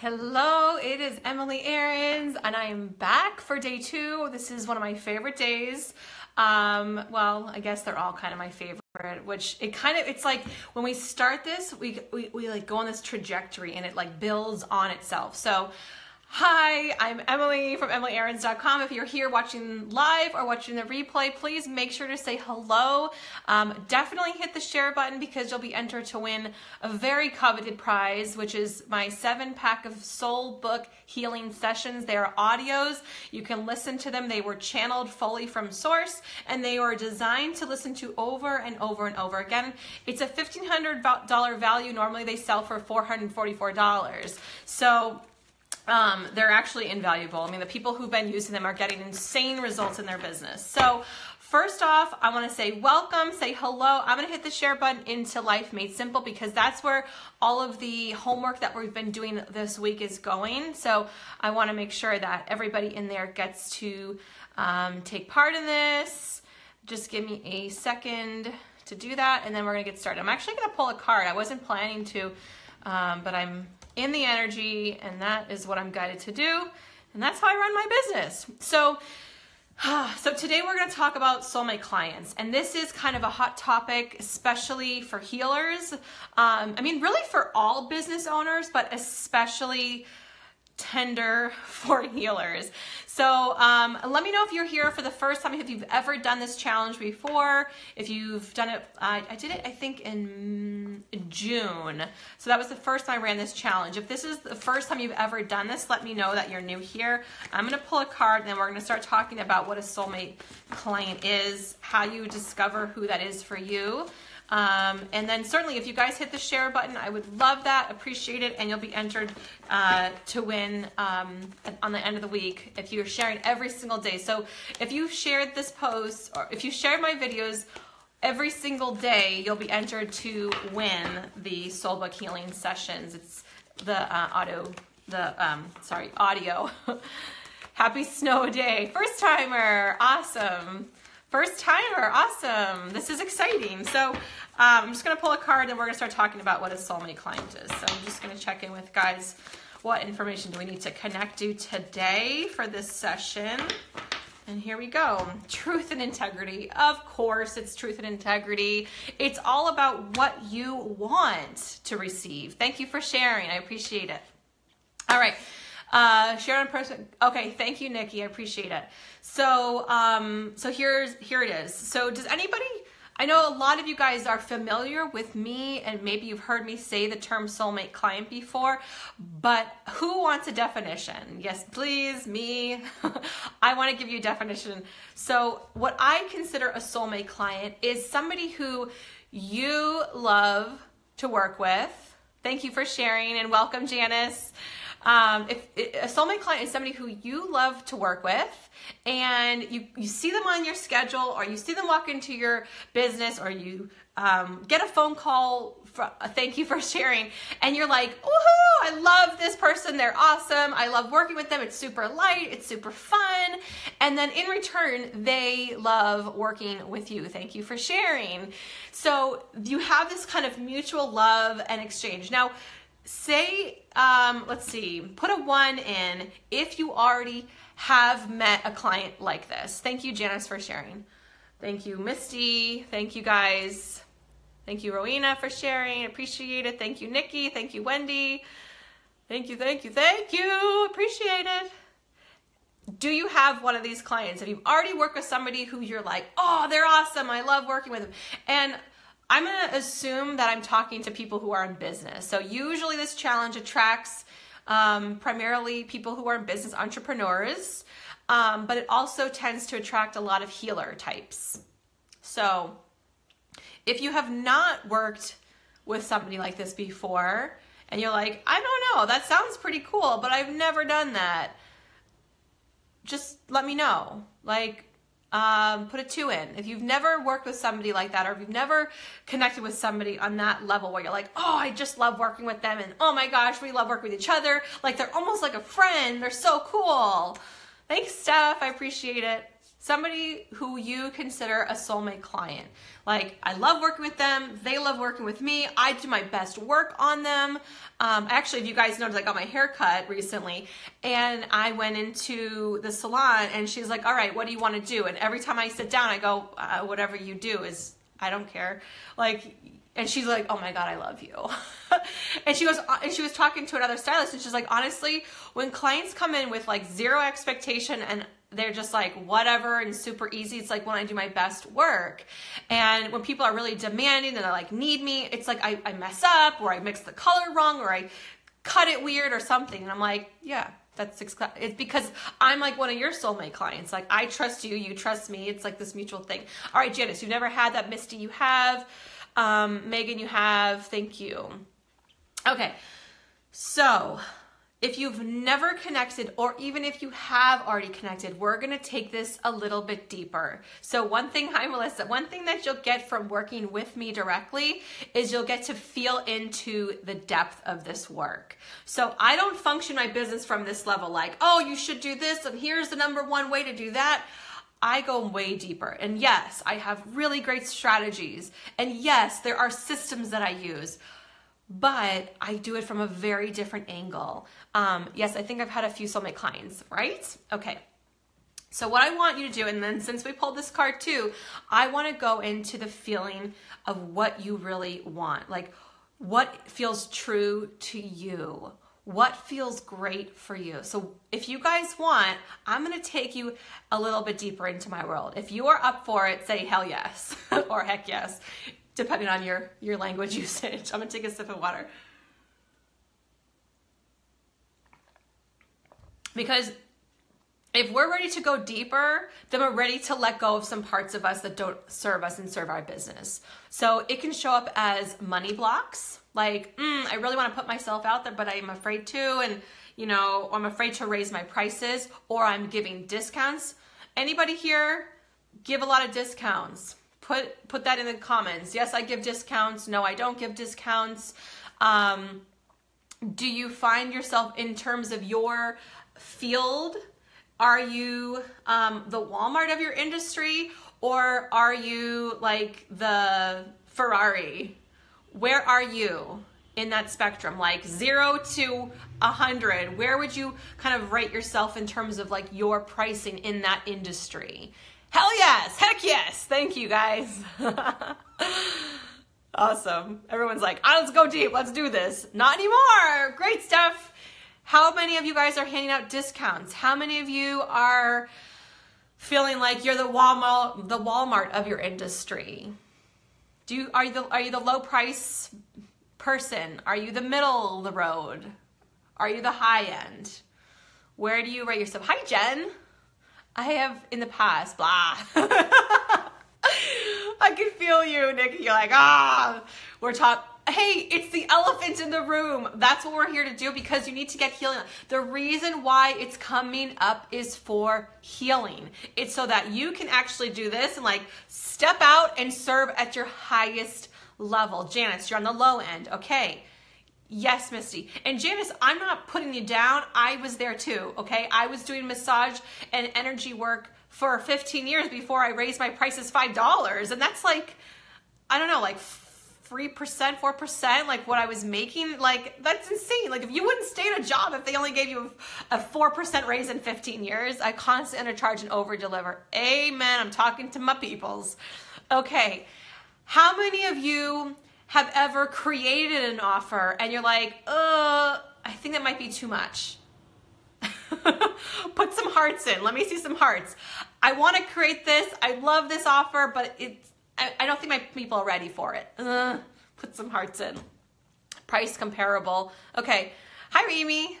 Hello, it is Emily Aarons, and I am back for day 2. This is one of my favorite days. Well, I guess they're all kind of my favorite, which it's like when we start this, we like go on this trajectory and it like builds on itself. So hi, I'm Emily from EmilyAarons.com. If you're here watching live or watching the replay, please make sure to say hello. Definitely hit the share button because you'll be entered to win a very coveted prize, which is my 7-pack of Soul Book Healing Sessions. They are audios. You can listen to them. They were channeled fully from source, and they are designed to listen to over and over and over again. It's a $1,500 value. Normally they sell for $444. So they're actually invaluable. I mean, the people who've been using them are getting insane results in their business. So first off, I want to say welcome, say hello. I'm going to hit the share button into Life Made Simple because that's where all of the homework that we've been doing this week is going. So I want to make sure that everybody in there gets to take part in this. Just give me a second to do that, and then we're going to get started. I'm actually going to pull a card. I wasn't planning to, but I'm in the energy, and that is what I'm guided to do, and that's how I run my business. So today we're going to talk about soulmate clients, and this is kind of a hot topic, especially for healers. I mean, really for all business owners, but especially tender for healers. So let me know if you're here for the first time, if you've ever done this challenge before, if you've done it. I did it, I think, in June. So that was the first time I ran this challenge. If this is the first time you've ever done this, let me know that you're new here. I'm going to pull a card, and then we're going to start talking about what a soulmate client is, how you discover who that is for you. And then certainly if you guys hit the share button, I would love that, appreciate it, and you'll be entered to win on the end of the week if you're sharing every single day. So if you shared this post, or if you shared my videos every single day, you'll be entered to win the Soul Book Healing Sessions. It's the audio. Happy snow day. First timer, awesome. First timer, awesome. This is exciting. So I'm just going to pull a card, and we're going to start talking about what a soulmate client is. So I'm just going to check in with guys. What information do we need to connect to today for this session? And here we go. Truth and integrity. Of course, it's truth and integrity. It's all about what you want to receive. Thank you for sharing. I appreciate it. All right. Share in person. Okay, thank you, Nikki. I appreciate it. So, here it is. So does anybody, I know a lot of you guys are familiar with me, and maybe you've heard me say the term soulmate client before, but who wants a definition? Yes, please, me. I want to give you a definition. So what I consider a soulmate client is somebody who you love to work with. Thank you for sharing, and welcome, Janice. A soulmate client is somebody who you love to work with, and you see them on your schedule, or you see them walk into your business, or you get a phone call for thank you for sharing, and you're like, woohoo, I love this person, they're awesome, I love working with them, it's super light, it's super fun, and then in return they love working with you. Thank you for sharing. So you have this kind of mutual love and exchange. Now say, let's see, put a 1 in if you already have met a client like this. Thank you, Janice, for sharing. Thank you, Misty. Thank you, guys. Thank you, Rowena, for sharing. Appreciate it. Thank you, Nikki. Thank you, Wendy. Thank you, thank you, thank you. Appreciate it. Do you have one of these clients? If you've already worked with somebody who you're like, oh, they're awesome, I love working with them. And I'm going to assume that I'm talking to people who are in business. So usually this challenge attracts primarily people who are in business, entrepreneurs, but it also tends to attract a lot of healer types. So if you have not worked with somebody like this before, and you're like, I don't know, that sounds pretty cool, but I've never done that, just let me know. Like, put a 2 in. If you've never worked with somebody like that, or if you've never connected with somebody on that level where you're like, oh, I just love working with them, and oh my gosh, we love working with each other, like they're almost like a friend, they're so cool. Thanks, Steph, I appreciate it. somebody who you consider a soulmate client. Like, I love working with them. They love working with me. I do my best work on them. Actually, if you guys noticed, I got my hair cut recently, and I went into the salon, and she's like, all right, what do you want to do? And every time I sit down, I go, whatever you do is, I don't care. Like, and she's like, oh my God, I love you. And she was talking to another stylist, and she's like, honestly, when clients come in with like zero expectation and they're just like whatever and super easy, it's like when I do my best work. And when people are really demanding and they like need me, it's like I mess up, or I mix the color wrong, or I cut it weird or something. And I'm like, yeah, it's because I'm like one of your soulmate clients. Like, I trust you, you trust me. It's like this mutual thing. All right, Janice, you've never had that. Misty, you have. Megan, you have. Thank you. Okay, so if you've never connected, or even if you have already connected, we're going to take this a little bit deeper. So one thing, hi Melissa, one thing that you'll get from working with me directly is you'll get to feel into the depth of this work. So I don't function my business from this level like, oh, you should do this, and here's the #1 way to do that. I go way deeper. And yes, I have really great strategies. And yes, there are systems that I use, but I do it from a very different angle. Yes, I think I've had a few soulmate clients, right? Okay. So what I want you to do, and then since we pulled this card too, I want to go into the feeling of what you really want. Like, what feels true to you? What feels great for you? So if you guys want, I'm going to take you a little bit deeper into my world. If you are up for it, say hell yes or heck yes, depending on your language usage. I'm going to take a sip of water. Because if we're ready to go deeper, then we're ready to let go of some parts of us that don't serve us and serve our business. So it can show up as money blocks. Like, I really want to put myself out there, but I'm afraid to, and you know, I'm afraid to raise my prices, or I'm giving discounts. Anybody here give a lot of discounts? Put that in the comments. Yes, I give discounts. No, I don't give discounts. Do you find yourself in terms of your field? Are you the Walmart of your industry, or are you like the Ferrari? Where are you in that spectrum? Like 0 to 100, where would you kind of rate yourself in terms of like your pricing in that industry? Hell yes, heck yes. Thank you guys. Awesome. Everyone's like, oh, let's go deep. Let's do this. Not anymore. Great stuff. How many of you guys are handing out discounts? How many of you are feeling like you're the Walmart of your industry? Are you the low price person? Are you the middle of the road? Are you the high end? Where do you rate yourself? Hi, Jen. I have in the past, blah. I can feel you, Nikki. You're like, we're talking. Hey, it's the elephant in the room. That's what we're here to do, because you need to get healing. The reason why it's coming up is for healing. It's so that you can actually do this and like step out and serve at your highest level. Janice, you're on the low end. Okay. Yes, Misty. And Janice, I'm not putting you down. I was there too. Okay. I was doing massage and energy work for 15 years before I raised my prices $5. And that's like, I don't know, like 3%, 4%, like what I was making. Like, that's insane. Like, if you wouldn't stay in a job if they only gave you a 4% raise in 15 years, I constantly undercharge and over deliver. Amen. I'm talking to my peoples. Okay. How many of you have ever created an offer and you're like, I think that might be too much? Put some hearts in. Let me see some hearts. I want to create this. I love this offer, but I don't think my people are ready for it. Put some hearts in. Price comparable. Okay. Hi, Remy.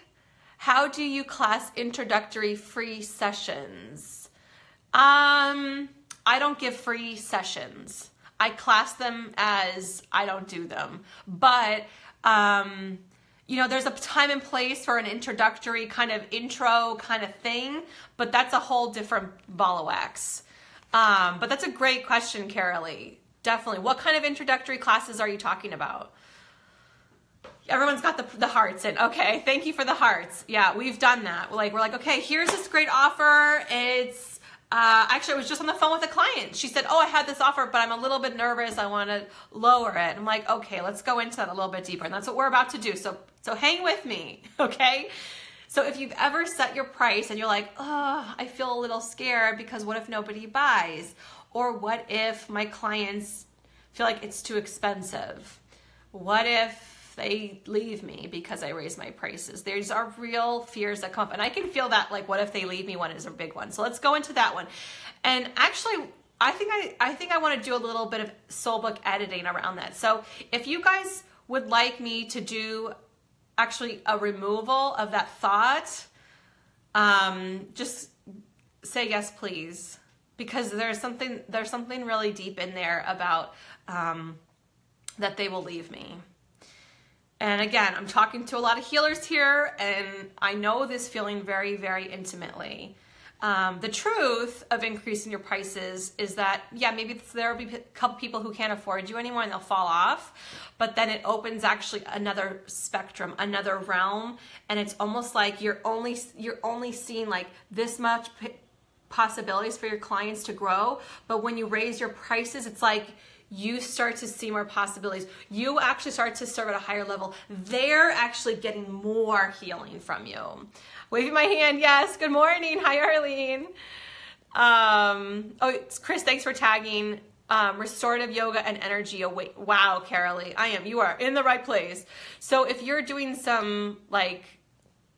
How do you class introductory free sessions? I don't give free sessions. I class them as I don't do them. But, you know, there's a time and place for an introductory kind of intro kind of thing, but that's a whole different ball of wax. But that's a great question, Carolee. Definitely. What kind of introductory classes are you talking about? Everyone's got the hearts in. Okay, thank you for the hearts. Yeah, we've done that. We're like, okay, here's this great offer. It's Actually, I was just on the phone with a client. She said, oh, I had this offer, but I'm a little bit nervous. I want to lower it. I'm like, okay, let's go into that a little bit deeper. And that's what we're about to do. So hang with me, okay? So if you've ever set your price and you're like, oh, I feel a little scared because what if nobody buys? Or what if my clients feel like it's too expensive? What if they leave me because I raise my prices? These are real fears that come up. And I can feel that, like, what if they leave me one is a big one. So let's go into that one. And actually, I think I want to do a little bit of soul book editing around that. So if you guys would like me to do actually a removal of that thought, just say yes, please. Because there's something really deep in there about that they will leave me. And again, I'm talking to a lot of healers here, and I know this feeling very, very intimately. The truth of increasing your prices is that, yeah, maybe there will be a couple people who can't afford you anymore and they'll fall off, but then it opens actually another spectrum, another realm, and it's almost like you're only seeing like this much possibilities for your clients to grow. But when you raise your prices, it's like you start to see more possibilities. You actually start to serve at a higher level. They're actually getting more healing from you. Waving my hand, yes. Good morning. Hi, Arlene. Oh, it's Chris, thanks for tagging. Restorative yoga and energy. Wow, Carolee, you are in the right place. So if you're doing some like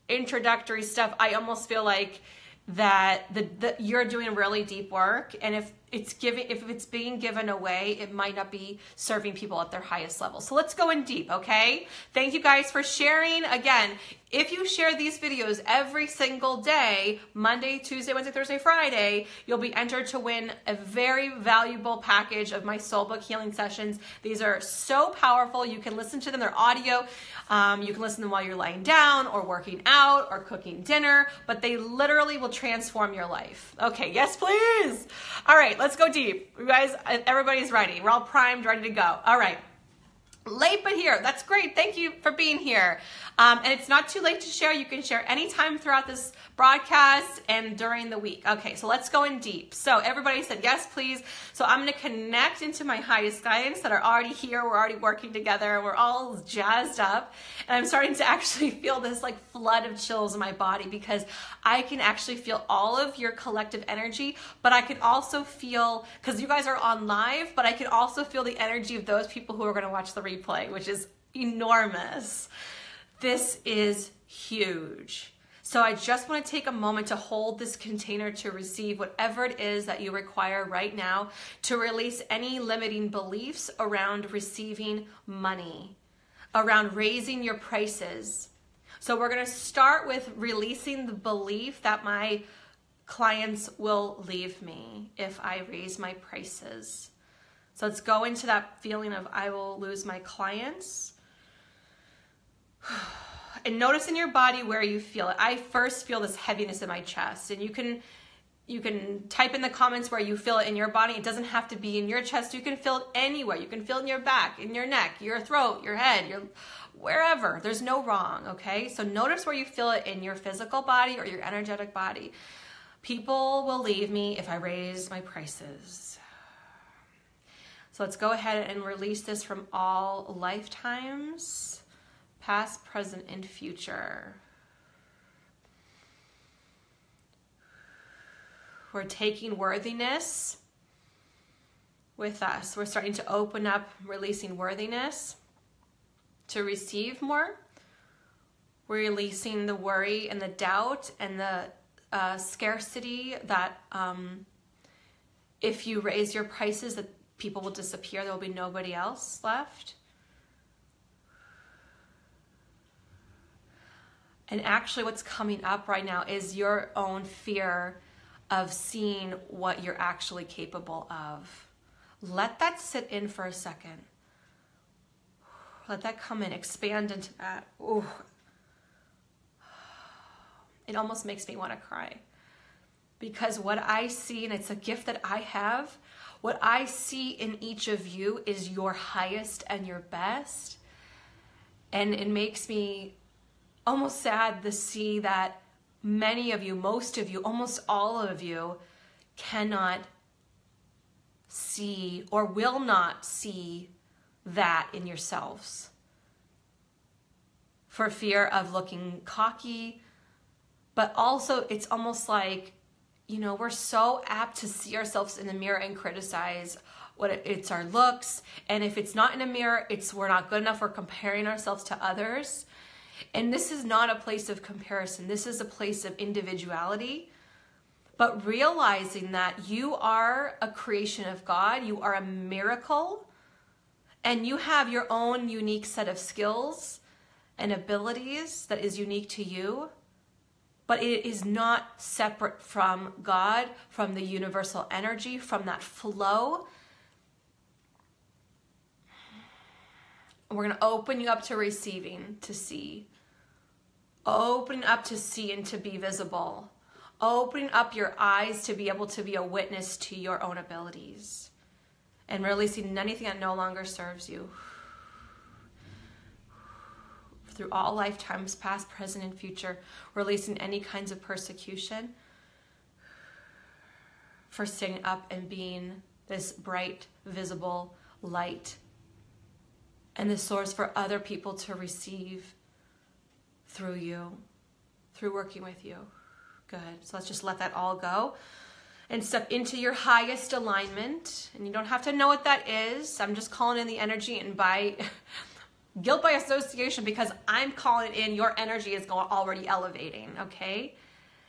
introductory stuff, I almost feel like that you're doing really deep work, and if it's being given away, it might not be serving people at their highest level. So let's go in deep, okay? Thank you guys for sharing. Again, if you share these videos every single day, Monday, Tuesday, Wednesday, Thursday, Friday, you'll be entered to win a very valuable package of my Soul Book healing sessions. These are so powerful. You can listen to them. They're audio. You can listen to them while you're lying down or working out or cooking dinner, but they literally will transform your life. Okay, yes, please. All right, let's go deep. You guys, everybody's ready. We're all primed, ready to go. All right. Late but here. That's great. Thank you for being here. And it's not too late to share. You can share anytime throughout this broadcast and during the week. Okay, so let's go in deep. So everybody said yes, please. So I'm going to connect into my highest guidance that are already here. We're already working together. We're all jazzed up. And I'm starting to actually feel this like flood of chills in my body, because I can actually feel all of your collective energy, but I can also feel, because you guys are on live, but I can also feel the energy of those people who are going to watch the replay, which is enormous. This is huge. So I just want to take a moment to hold this container to receive whatever it is that you require right now to release any limiting beliefs around receiving money, around raising your prices. So we're going to start with releasing the belief that my clients will leave me if I raise my prices. So let's go into that feeling of I will lose my clients. And notice in your body where you feel it. I first feel this heaviness in my chest, and you can type in the comments where you feel it in your body. It doesn't have to be in your chest. You can feel it anywhere. You can feel it in your back, in your neck, your throat, your head, wherever. There's no wrong, okay? So notice where you feel it in your physical body or your energetic body. People will leave me if I raise my prices. So let's go ahead and release this from all lifetimes, past, present, and future. We're taking worthiness with us. We're starting to open up, releasing worthiness to receive more. We're releasing the worry and the doubt and the scarcity that if you raise your prices, that people will disappear. There will be nobody else left. And actually what's coming up right now is your own fear of seeing what you're actually capable of. Let that sit in for a second. Let that come in, expand into that. Ooh. It almost makes me want to cry. Because what I see, and it's a gift that I have, what I see in each of you is your highest and your best. And it makes me almost sad to see that many of you, most of you, almost all of you cannot see or will not see that in yourselves for fear of looking cocky. But also it's almost like, you know, we're so apt to see ourselves in the mirror and criticize it's our looks. And if it's not in a mirror, we're not good enough. We're comparing ourselves to others. And this is not a place of comparison. This is a place of individuality. But realizing that you are a creation of God, you are a miracle, and you have your own unique set of skills and abilities that is unique to you, but it is not separate from God, from the universal energy, from that flow. We're going to open you up to receiving, to see. Open up to see and to be visible. Opening up your eyes to be able to be a witness to your own abilities. And releasing anything that no longer serves you. Through all lifetimes, past, present, and future. Releasing any kinds of persecution. For standing up and being this bright, visible light. And the source for other people to receive through you. Through working with you. Good. So let's just let that all go and step into your highest alignment. And you don't have to know what that is. I'm just calling in the energy, and by guilt by association, because I'm calling it in, your energy is already elevating, okay?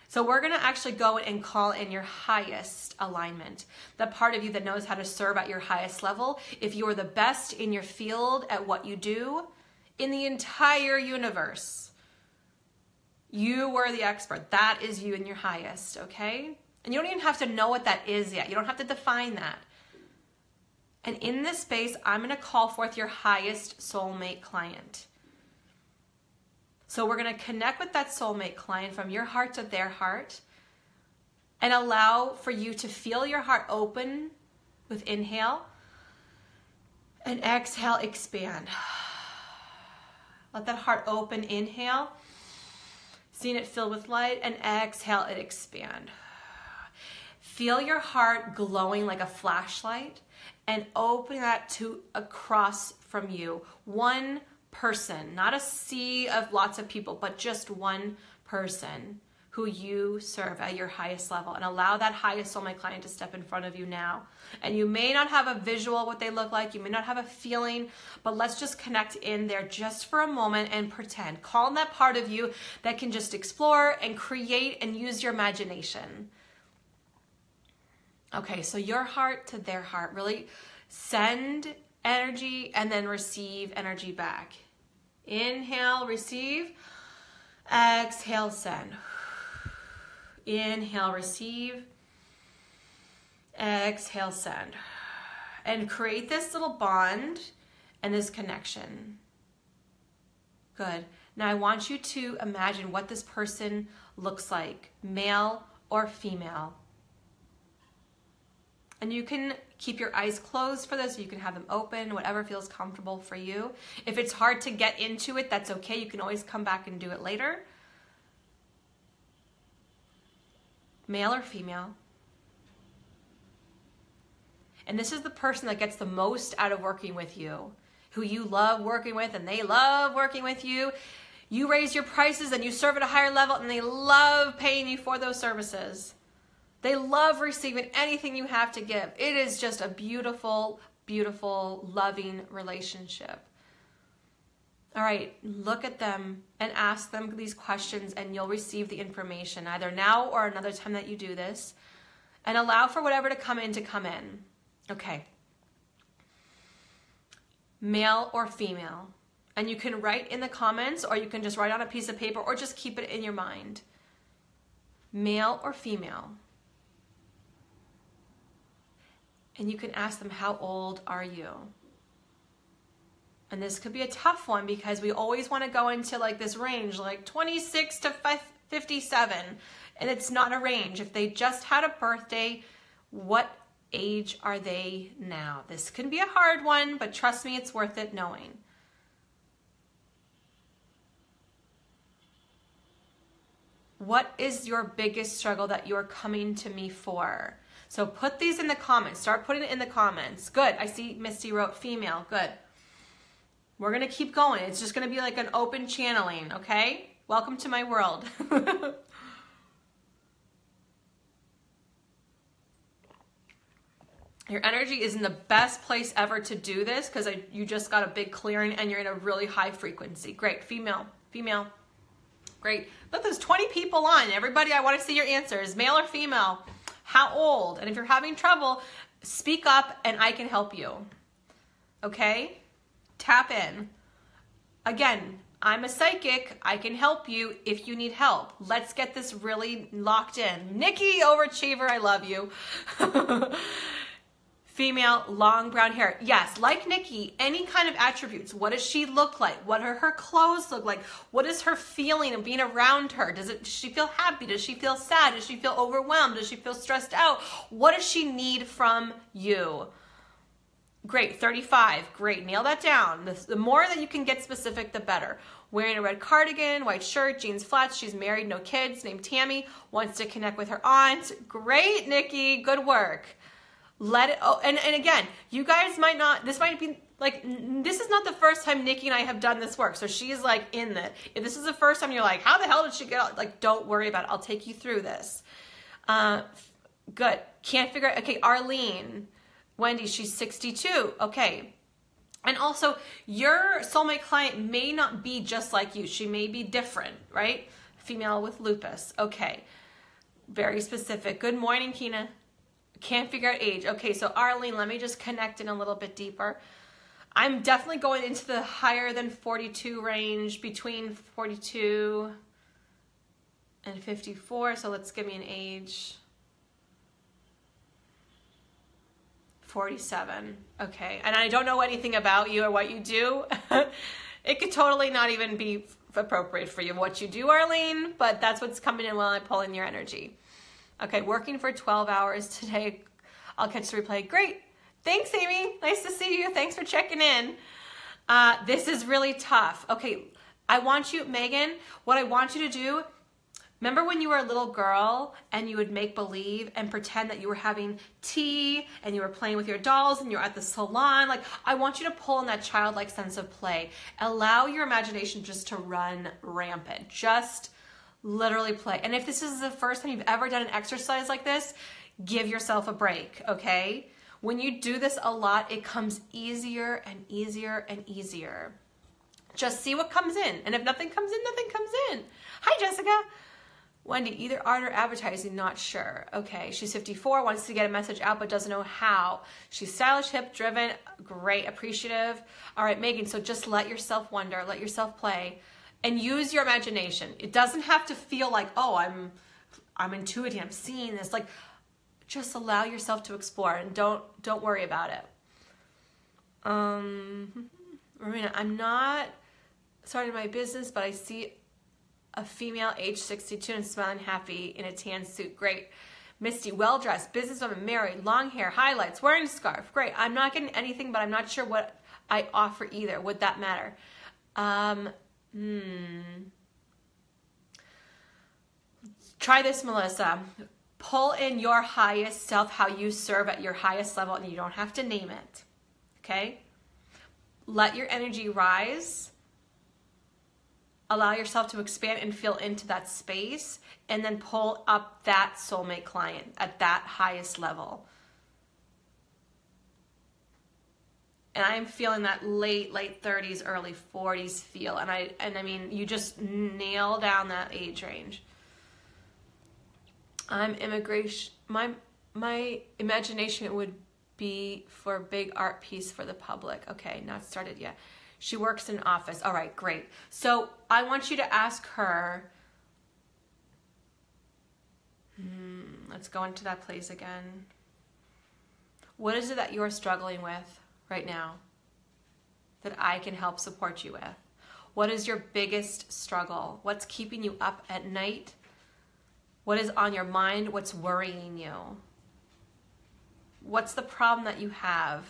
So we're going to actually go and call in your highest alignment. The part of you that knows how to serve at your highest level. If you are the best in your field at what you do in the entire universe, you were the expert. That is you in your highest, okay? And you don't even have to know what that is yet. You don't have to define that. And in this space, I'm going to call forth your highest soulmate client. So we're going to connect with that soulmate client from your heart to their heart and allow for you to feel your heart open with inhale and exhale, expand. Let that heart open, inhale. Seeing it fill with light, and exhale it expand. Feel your heart glowing like a flashlight and open that to across from you. One person, not a sea of lots of people, but just one person who you serve at your highest level, and allow that highest soulmate client to step in front of you now. And you may not have a visual of what they look like, you may not have a feeling, but let's just connect in there just for a moment and pretend. Call in that part of you that can just explore and create and use your imagination. Okay, so your heart to their heart. Really send energy and then receive energy back. Inhale, receive. Exhale, send. Inhale, receive. Exhale, send. And create this little bond and this connection. Good. Now I want you to imagine what this person looks like, male or female. And you can keep your eyes closed for this. You can have them open, whatever feels comfortable for you. If it's hard to get into it, that's okay. You can always come back and do it later. Male or female. And this is the person that gets the most out of working with you, who you love working with and they love working with you. You raise your prices and you serve at a higher level and they love paying you for those services. They love receiving anything you have to give. It is just a beautiful, beautiful, loving relationship. All right, look at them and ask them these questions and you'll receive the information either now or another time that you do this. And allow for whatever to come in. Okay. Male or female. And you can write in the comments or you can just write on a piece of paper or just keep it in your mind. Male or female. And you can ask them, how old are you? And this could be a tough one because we always want to go into like this range, like 26 to 57. And it's not a range. If they just had a birthday, what age are they now? This can be a hard one, but trust me, it's worth it knowing. What is your biggest struggle that you're coming to me for? So put these in the comments. Start putting it in the comments. Good. I see Misty wrote female. Good. We're going to keep going. It's just going to be like an open channeling, okay? Welcome to my world. Your energy is in the best place ever to do this because you just got a big clearing and you're in a really high frequency. Great. Female. Female. Great. Look, there's 20 people on. Everybody, I want to see your answers. Male or female? How old? And if you're having trouble, speak up and I can help you. Okay? Tap in. Again, I'm a psychic. I can help you if you need help. Let's get this really locked in. Nikki, overachiever, I love you. Female, long brown hair. Yes, like Nikki, any kind of attributes. What does she look like? What do her clothes look like? What is her feeling of being around her? Does she feel happy? Does she feel sad? Does she feel overwhelmed? Does she feel stressed out? What does she need from you? Great, 35. Great, nail that down. The more that you can get specific, the better. Wearing a red cardigan, white shirt, jeans flats. She's married, no kids, named Tammy. Wants to connect with her aunt. Great, Nikki, good work. Let it, oh, and again, you guys might not, this might be like, this is not the first time Nikki and I have done this work. So she's like in it. If this is the first time you're like, how the hell did she get out? Like, don't worry about it. I'll take you through this. Good. Can't figure out. Okay. Arlene, Wendy, she's 62. Okay. And also your soulmate client may not be just like you. She may be different, right? Female with lupus. Okay. Very specific. Good morning, Kina. Can't figure out age. Okay, so Arlene, let me just connect in a little bit deeper. I'm definitely going into the higher than 42 range, between 42 and 54. So let's give me an age. 47. Okay, and I don't know anything about you or what you do. It could totally not even be appropriate for you what you do, Arlene, but that's what's coming in while I pull in your energy. Okay, working for 12 hours today. I'll catch the replay. Great. Thanks, Amy. Nice to see you. Thanks for checking in. This is really tough. Okay, I want you, Megan, what I want you to do, remember when you were a little girl and you would make believe and pretend that you were having tea and you were playing with your dolls and you're at the salon? Like, I want you to pull in that childlike sense of play. Allow your imagination just to run rampant. Just literally play. And if this is the first time you've ever done an exercise like this, give yourself a break, okay? When you do this a lot, it comes easier and easier and easier. Just see what comes in. And if nothing comes in, nothing comes in. Hi, Jessica. Wendy, either art or advertising, not sure. Okay, she's 54, wants to get a message out but doesn't know how. She's stylish, hip, driven, great, appreciative. All right, Megan, so just let yourself wonder, let yourself play. And use your imagination. It doesn't have to feel like, oh, I'm intuiting, I'm seeing this. Like, just allow yourself to explore and don't worry about it. Marina, I'm not starting my business, but I see a female age 62 and smiling happy in a tan suit. Great. Misty, well-dressed, businesswoman, married, long hair, highlights, wearing a scarf. Great. I'm not getting anything, but I'm not sure what I offer either. Would that matter? Try this, Melissa. Pull in your highest self, how you serve at your highest level, and you don't have to name it. Okay? Let your energy rise. Allow yourself to expand and feel into that space, and then pull up that soulmate client at that highest level. And I'm feeling that late 30s, early 40s feel. And I mean, you just nail down that age range. I'm immigration. My imagination would be for a big art piece for the public. Okay, not started yet. She works in an office. All right, great. So I want you to ask her. Let's go into that place again. What is it that you're struggling with right now that I can help support you with? What is your biggest struggle? What's keeping you up at night? What is on your mind? What's worrying you? What's the problem that you have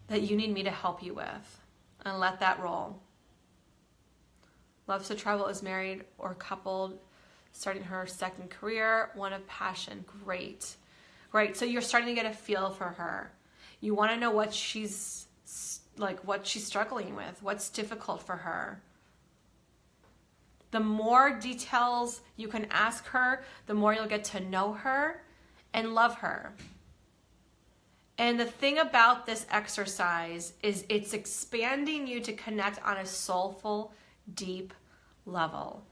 that you need me to help you with? And let that roll. Loves to travel, is married or coupled, starting her second career, one of passion. Great. right? So you're starting to get a feel for her. You want to know what she's struggling with, what's difficult for her. The more details you can ask her, the more you'll get to know her and love her. And the thing about this exercise is it's expanding you to connect on a soulful, deep level.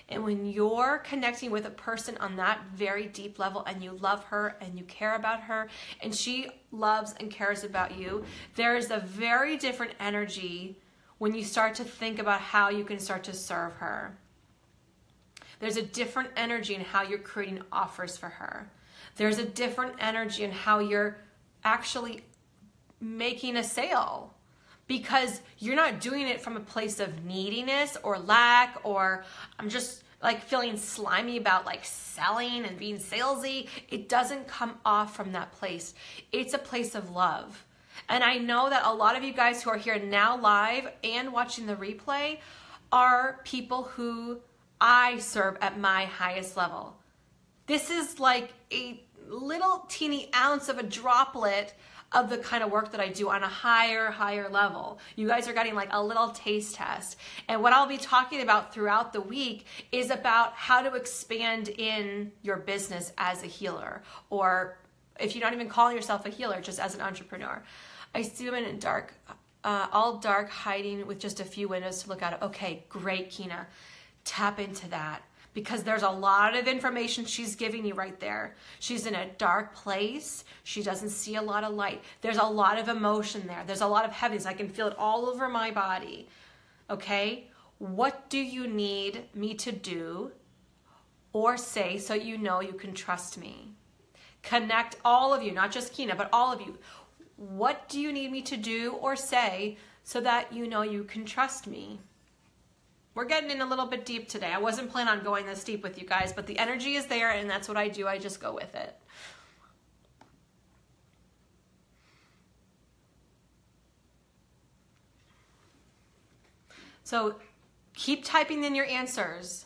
And when you're connecting with a person on that very deep level and you love her and you care about her and she loves and cares about you, there's a very different energy when you start to think about how you can start to serve her. There's a different energy in how you're creating offers for her. There's a different energy in how you're actually making a sale, because you're not doing it from a place of neediness or lack, or I'm just like feeling slimy about like selling and being salesy. It doesn't come off from that place. It's a place of love. And I know that a lot of you guys who are here now live and watching the replay are people who I serve at my highest level. This is like a little teeny ounce of a droplet of the kind of work that I do on a higher level. You guys are getting like a little taste test. And what I'll be talking about throughout the week is about how to expand in your business as a healer, or if you're not even calling yourself a healer, just as an entrepreneur. I see women in dark, all dark, hiding with just a few windows to look out of. Okay, great, Kina. Tap into that, because there's a lot of information she's giving you right there. She's in a dark place. She doesn't see a lot of light. There's a lot of emotion there. There's a lot of heaviness. I can feel it all over my body. Okay? What do you need me to do or say so you know you can trust me? Connect, all of you, not just Kina, but all of you. What do you need me to do or say so that you know you can trust me? We're getting in a little bit deep today. I wasn't planning on going this deep with you guys, but the energy is there, and that's what I do. I just go with it. So keep typing in your answers.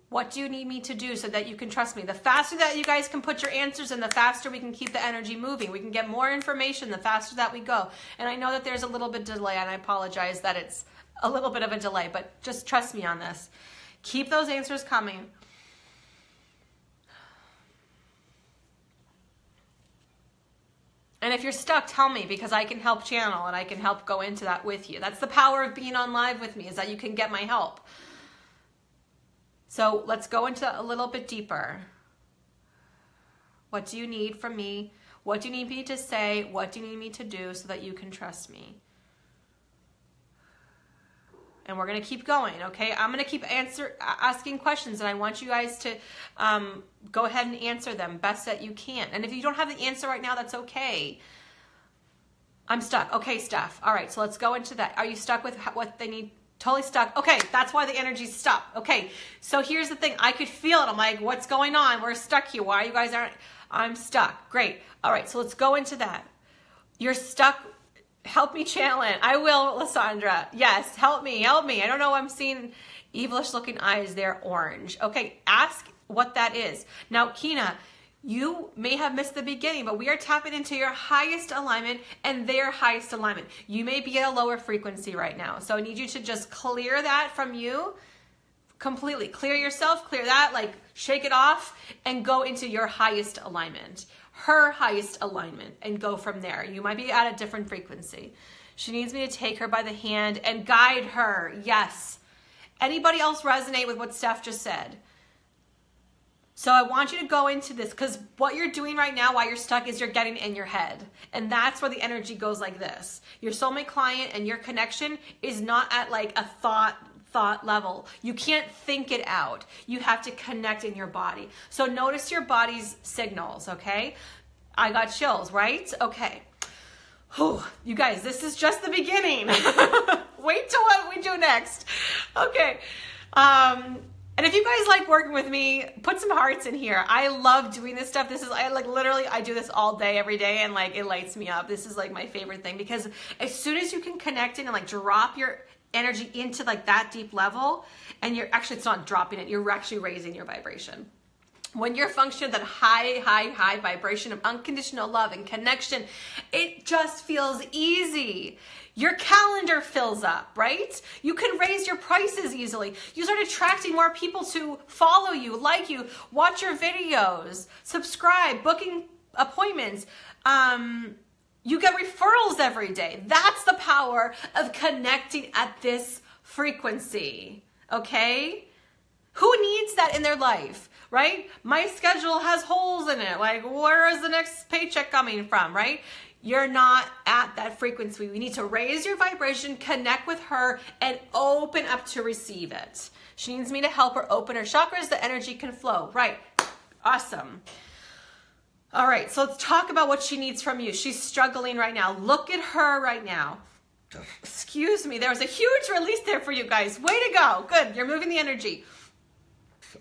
What do you need me to do so that you can trust me? The faster that you guys can put your answers in, the faster we can keep the energy moving. We can get more information the faster that we go. And I know that there's a little bit of delay, and I apologize that it's a little bit of a delay, but just trust me on this. Keep those answers coming. And if you're stuck, tell me, because I can help channel and I can help go into that with you. That's the power of being on live with me, is that you can get my help. So let's go into a little bit deeper. What do you need from me? What do you need me to say? What do you need me to do so that you can trust me? And we're going to keep going, okay? I'm going to keep asking questions, and I want you guys to go ahead and answer them best that you can. And if you don't have the answer right now, that's okay. I'm stuck. Okay, Steph. All right, so let's go into that. Are you stuck with what they need? Totally stuck. Okay, that's why the energy's stuck. Okay, so here's the thing. I could feel it. I'm like, what's going on? We're stuck here. Why you guys aren't? I'm stuck. Great. All right, so let's go into that. You're stuck. Help me channel it. I will, Lysandra. Yes, help me, help me. I don't know, I'm seeing evilish looking eyes. They're orange. Okay, ask what that is. Now, Kina, you may have missed the beginning, but we are tapping into your highest alignment and their highest alignment. You may be at a lower frequency right now. So I need you to just clear that from you completely. Clear yourself, clear that, like shake it off and go into your highest alignment. Her highest alignment, and go from there. You might be at a different frequency. She needs me to take her by the hand and guide her. Yes. Anybody else resonate with what Steph just said? So I want you to go into this, because what you're doing right now while you're stuck is you're getting in your head. And that's where the energy goes like this. Your soulmate client and your connection is not at like a thought level. You can't think it out. You have to connect in your body. So notice your body's signals, okay? I got chills, right? Okay. Whew. You guys, this is just the beginning. Wait till what we do next. Okay. And if you guys like working with me, put some hearts in here. I love doing this stuff. Literally, I do this all day, every day, and like it lights me up. This is like my favorite thing, because as soon as you can connect in and like drop your energy into like that deep level, and you're actually, it's not dropping it, you're actually raising your vibration. When you're functioning at that high vibration of unconditional love and connection, it just feels easy. Your calendar fills up, right? You can raise your prices easily. You start attracting more people to follow you, like you, watch your videos, subscribe, booking appointments. You get referrals every day. That's the power of connecting at this frequency, okay? Who needs that in their life, right? My schedule has holes in it. Like, where is the next paycheck coming from, right? You're not at that frequency. We need to raise your vibration, connect with her, and open up to receive it. She needs me to help her open her chakras. The energy can flow, right? Awesome. All right, so let's talk about what she needs from you. She's struggling right now. Look at her right now. Excuse me. There was a huge release there for you guys. Way to go. Good. You're moving the energy.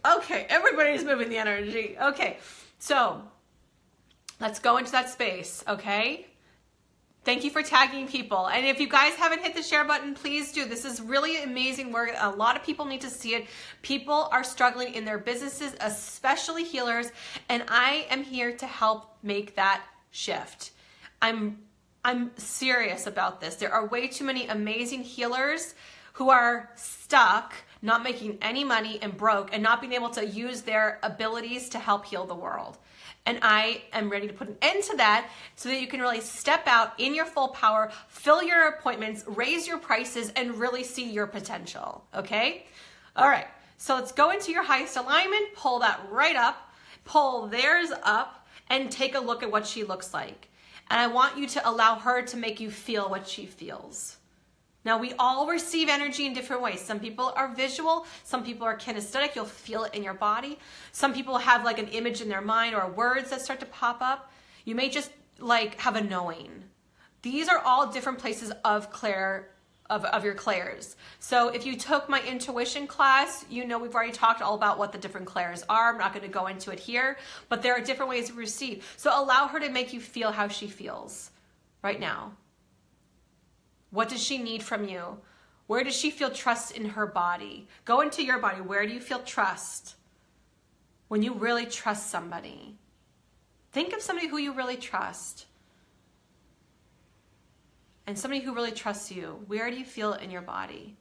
Okay, everybody's moving the energy. Okay, so let's go into that space, okay? Thank you for tagging people. And if you guys haven't hit the share button, please do. This is really amazing work. A lot of people need to see it. People are struggling in their businesses, especially healers, and I am here to help make that shift. I'm serious about this. There are way too many amazing healers who are stuck, not making any money and broke, and not being able to use their abilities to help heal the world. And I am ready to put an end to that so that you can really step out in your full power, fill your appointments, raise your prices, and really see your potential, okay? All right, so let's go into your highest alignment, pull that right up, pull theirs up, and take a look at what she looks like. And I want you to allow her to make you feel what she feels. Now, we all receive energy in different ways. Some people are visual. Some people are kinesthetic. You'll feel it in your body. Some people have like an image in their mind or words that start to pop up. You may just like have a knowing. These are all different places of your clairs. So if you took my intuition class, you know we've already talked all about what the different clairs are. I'm not going to go into it here, but there are different ways to receive. So allow her to make you feel how she feels right now. What does she need from you? Where does she feel trust in her body? Go into your body. Where do you feel trust? When you really trust somebody. Think of somebody who you really trust. And somebody who really trusts you. Where do you feel it in your body?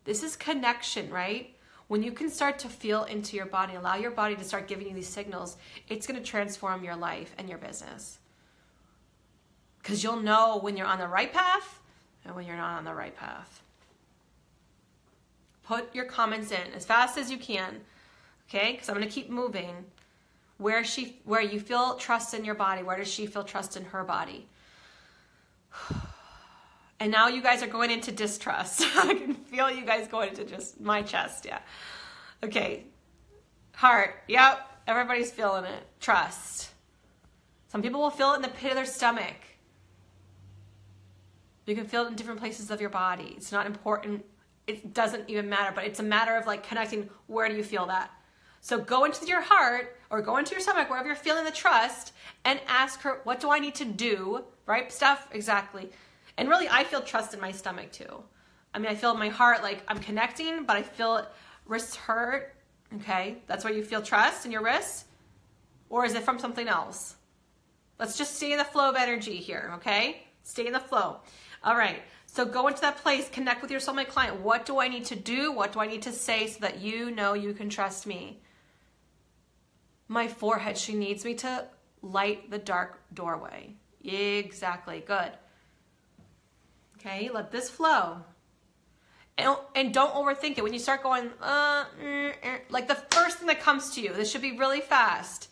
This is connection, right? When you can start to feel into your body, allow your body to start giving you these signals, it's going to transform your life and your business. Because you'll know when you're on the right path and when you're not on the right path. Put your comments in as fast as you can, okay? Because I'm going to keep moving. Where you feel trust in your body, where does she feel trust in her body? And now you guys are going into distrust. I can feel you guys going into just my chest, yeah. Okay, heart, yep, everybody's feeling it. Trust. Some people will feel it in the pit of their stomach. You can feel it in different places of your body. It's not important. It doesn't even matter, but it's a matter of like connecting. Where do you feel that? So go into your heart or go into your stomach, wherever you're feeling the trust, and ask her, what do I need to do? Right, Steph? Exactly. And really, I feel trust in my stomach too. I mean, I feel in my heart like I'm connecting, but I feel it, wrists hurt. Okay, that's where you feel trust in your wrists? Or is it from something else? Let's just stay in the flow of energy here, okay? Stay in the flow. All right, so go into that place, connect with your soulmate client. What do I need to do? What do I need to say so that you know you can trust me? My forehead, she needs me to light the dark doorway. Exactly, good. Okay, let this flow. And don't overthink it. When you start going, like the first thing that comes to you, this should be really fast.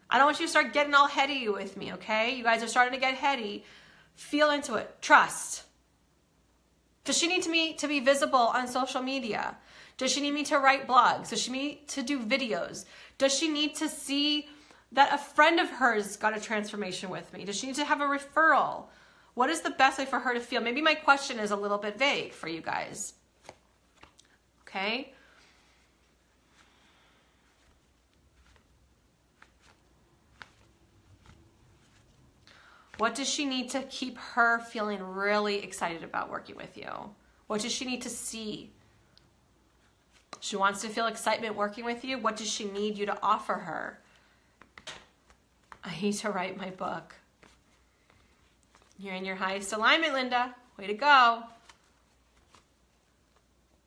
I don't want you to start getting all heady with me, okay? You guys are starting to get heady. Feel into it. Trust. Does she need me to be visible on social media? Does she need me to write blogs? Does she need me to do videos? Does she need to see that a friend of hers got a transformation with me? Does she need to have a referral? What is the best way for her to feel? Maybe my question is a little bit vague for you guys. Okay? What does she need to keep her feeling really excited about working with you? What does she need to see? She wants to feel excitement working with you. What does she need you to offer her? I need to write my book. You're in your highest alignment, Linda. Way to go.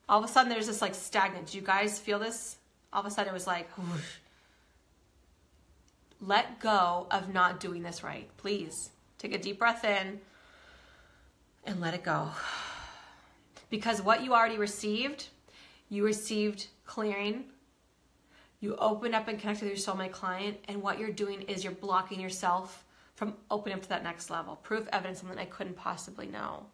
All of a sudden, there's this like stagnant. Do you guys feel this? All of a sudden, it was like, whoosh. Let go of not doing this right. Please take a deep breath in and let it go. Because what you already received, you received clearing. You opened up and connected with your soulmate client, and what you're doing is you're blocking yourself from opening up to that next level. Proof, evidence, something I couldn't possibly know.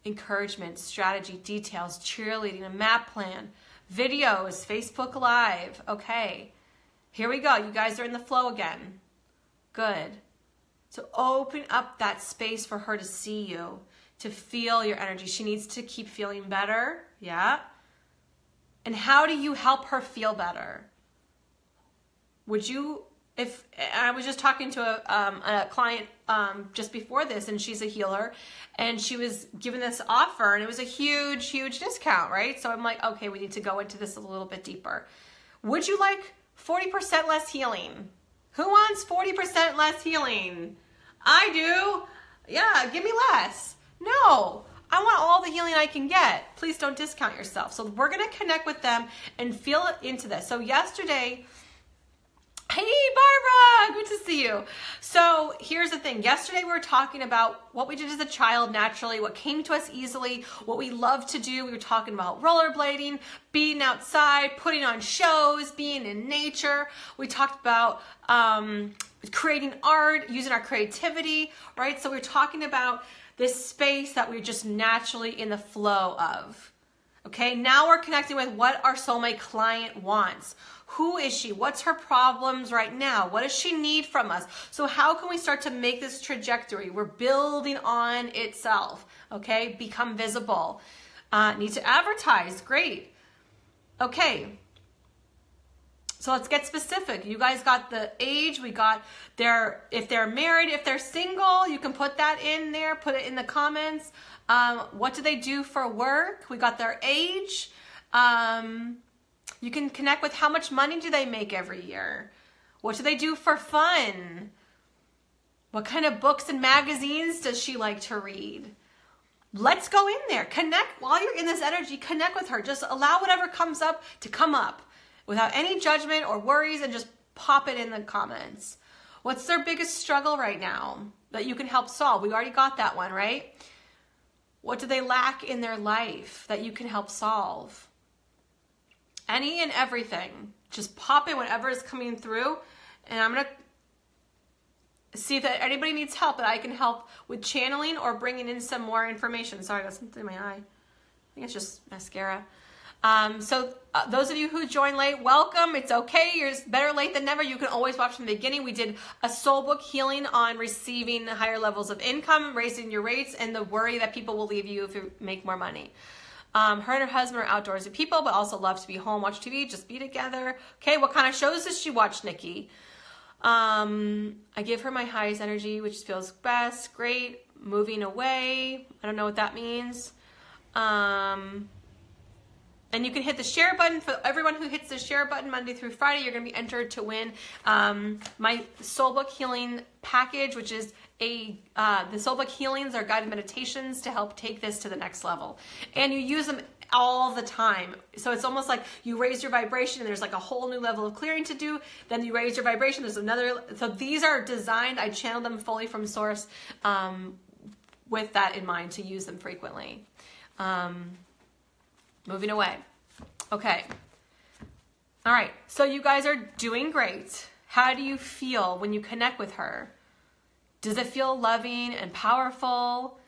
Encouragement, strategy, details, cheerleading, a map plan, videos, Facebook Live. Okay, here we go. You guys are in the flow again. Good. So open up that space for her to see you, to feel your energy. She needs to keep feeling better. Yeah. And how do you help her feel better? Would you, if I was just talking to a client just before this, and she's a healer, and she was given this offer, and it was a huge, huge discount, right? So I'm like, okay, we need to go into this a little bit deeper. Would you like 40% less healing? Who wants 40% less healing? I do. Yeah, give me less. No, I want all the healing I can get. Please don't discount yourself. So we're going to connect with them and feel into this. So yesterday, hey, Barbara, good to see you. So here's the thing. Yesterday we were talking about what we did as a child naturally, what came to us easily, what we love to do. We were talking about rollerblading, being outside, putting on shows, being in nature. We talked about creating art, using our creativity, right? So we were talking about this space that we're just naturally in the flow of. Okay, now we're connecting with what our soulmate client wants. Who is she? What's her problems right now? What does she need from us? So how can we start to make this trajectory? We're building on itself, okay? Become visible. Need to advertise, great. Okay, so let's get specific. You guys got the age, we got if they're married, if they're single, you can put that in there, put it in the comments. What do they do for work? We got their age. You can connect with how much money do they make every year? What do they do for fun? What kind of books and magazines does she like to read? Let's go in there. Connect while you're in this energy. Connect with her. Just allow whatever comes up to come up without any judgment or worries, and just pop it in the comments. What's their biggest struggle right now that you can help solve? We already got that one, right? What do they lack in their life that you can help solve? Any and everything. Just pop in whatever is coming through, and I'm going to see if anybody needs help that I can help with channeling or bringing in some more information. Sorry, I got something in my eye. I think it's just mascara. Those of you who joined late, welcome. It's okay. You're better late than never. You can always watch from the beginning. We did a soul book healing on receiving higher levels of income, raising your rates, and the worry that people will leave you if you make more money. Her and her husband are outdoorsy people, but also love to be home, watch TV, just be together. Okay, what kind of shows does she watch, Nikki? I give her my highest energy, which feels best. Great. Moving away. I don't know what that means. And you can hit the share button. For everyone who hits the share button Monday through Friday, you're going to be entered to win my Soul Book Healing package, which is the Soul Book Healings are guided meditations to help take this to the next level. And you use them all the time. So it's almost like you raise your vibration and there's like a whole new level of clearing to do. Then you raise your vibration, there's another. So these are designed, I channel them fully from source with that in mind to use them frequently. Moving away. Okay. All right. So you guys are doing great. How do you feel when you connect with her? Does it feel loving and powerful?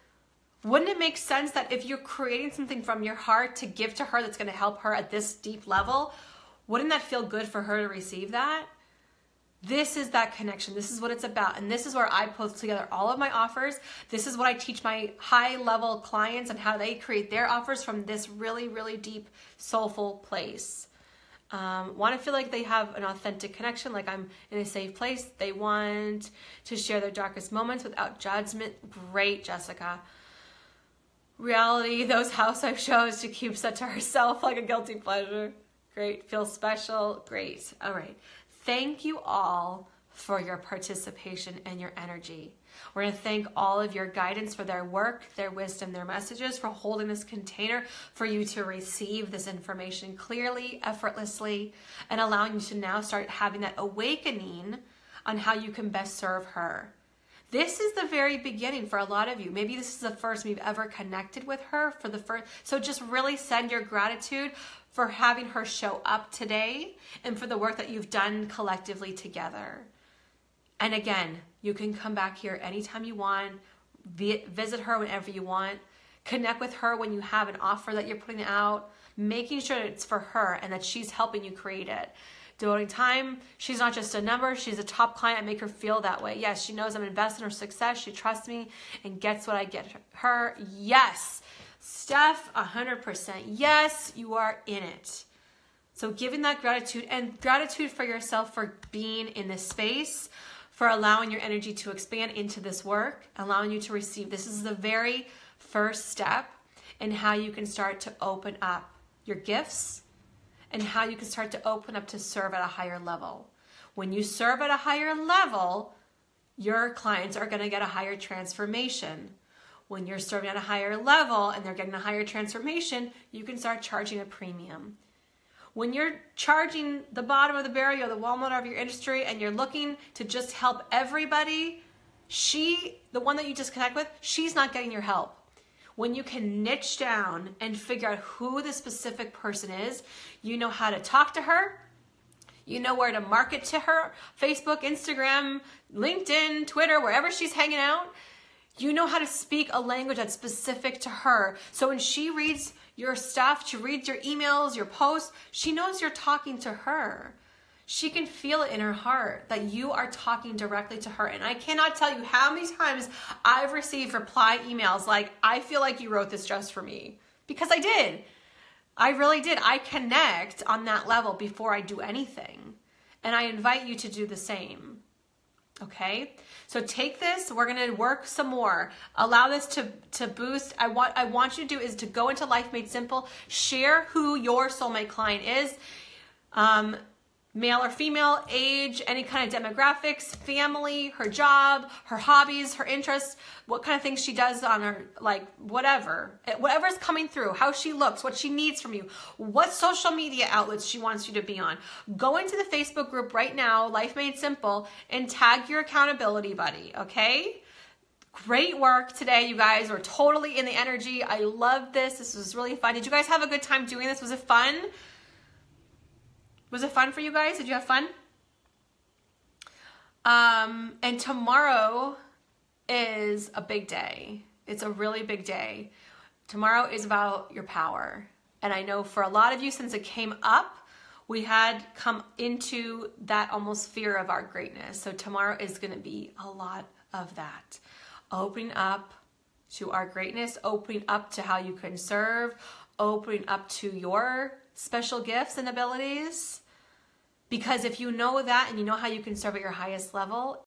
Wouldn't it make sense that if you're creating something from your heart to give to her that's going to help her at this deep level, wouldn't that feel good for her to receive that? This is that connection. This is what it's about. And this is where I pull together all of my offers. This is what I teach my high-level clients and how they create their offers from this really, really deep, soulful place. Want to feel like they have an authentic connection, like I'm in a safe place. They want to share their darkest moments without judgment. Great, Jessica. Reality, those housewife shows, she keeps that to herself like a guilty pleasure. Great. Feel special. Great. All right. Thank you all for your participation and your energy. We're going to thank all of your guidance for their work, their wisdom, their messages, for holding this container for you to receive this information clearly, effortlessly, and allowing you to now start having that awakening on how you can best serve her. This is the very beginning for a lot of you. Maybe this is the first we've ever connected with her for the first. So just really send your gratitude for having her show up today and for the work that you've done collectively together. And again, you can come back here anytime you want, visit her whenever you want, connect with her when you have an offer that you're putting out, making sure it's for her and that she's helping you create it. Devoting time, she's not just a number, she's a top client. I make her feel that way. Yes, she knows I'm invested in her success. She trusts me and gets what I get her. Yes, Steph, 100%. Yes, you are in it. So giving that gratitude and gratitude for yourself for being in this space, for allowing your energy to expand into this work, allowing you to receive. This is the very first step in how you can start to open up your gifts and how you can start to open up to serve at a higher level. When you serve at a higher level, your clients are going to get a higher transformation. When you're serving at a higher level and they're getting a higher transformation, you can start charging a premium. When you're charging the bottom of the barrel or the Walmart of your industry and you're looking to just help everybody, the one that you just connect with, she's not getting your help. When you can niche down and figure out who the specific person is, you know how to talk to her, you know where to market to her, Facebook, Instagram, LinkedIn, Twitter, wherever she's hanging out, you know how to speak a language that's specific to her. So when she reads your stuff, she reads your emails, your posts, she knows you're talking to her. She can feel it in her heart that you are talking directly to her. And I cannot tell you how many times I've received reply emails like, I feel like you wrote this just for me. Because I did. I really did. I connect on that level before I do anything. And I invite you to do the same. Okay? So take this. We're going to work some more. Allow this to boost. I want you to do is to go into Life Made Simple. Share who your soulmate client is. Male or female, age, any kind of demographics, family, her job, her hobbies, her interests, what kind of things she does on her, like whatever's coming through, how she looks, what she needs from you, what social media outlets she wants you to be on. Go into the Facebook group right now, Life Made Simple, and tag your accountability buddy, okay? Great work today, you guys. We're totally in the energy. I love this. This was really fun. Did you guys have a good time doing this? Was it fun? Was it fun for you guys? Did you have fun? And tomorrow is a big day. It's a really big day. Tomorrow is about your power. And I know for a lot of you, since it came up, we had come into that almost fear of our greatness. So tomorrow is going to be a lot of that. Opening up to our greatness, opening up to how you can serve, opening up to your special gifts and abilities. Because if you know that and you know how you can serve at your highest level,